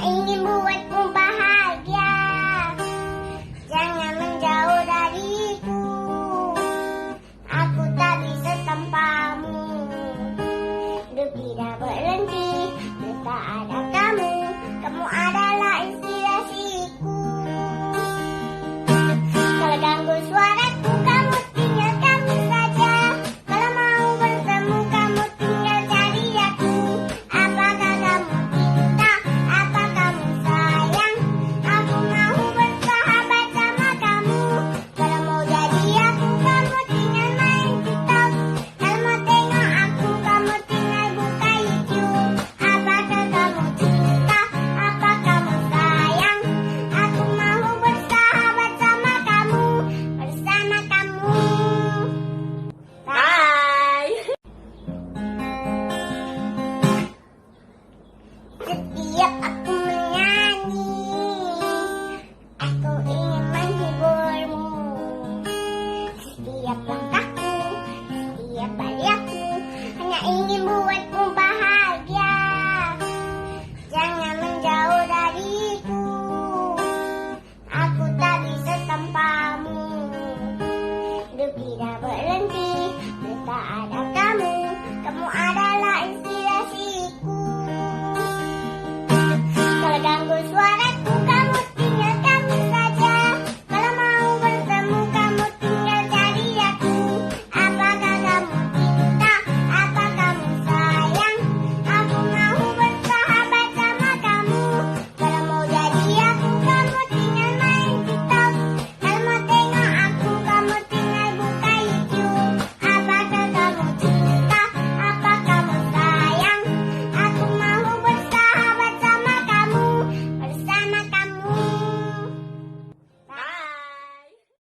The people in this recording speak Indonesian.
ingin buatmu bahagia. Jangan menjauh dariku, aku tak bisa tanpamu. Hidup tidak berhenti, tak ada kamu. Kamu adalah inspirasiku. Kalau ganggu suaraku, kamu tinggal kamu saja. Kalau mau bertemu, kamu tinggal cari aku. Apakah kamu cinta? Apa kamu sayang? Aku mau bersahabat sama kamu. Kalau mau jadi aku, kamu tinggal main TikTok. Kalau mau tengok aku, kamu tinggal buka YouTube. Apakah kamu cinta? Apa kamu sayang? Aku mau bersahabat sama kamu. Bersama kamu. Hai. Setiap aku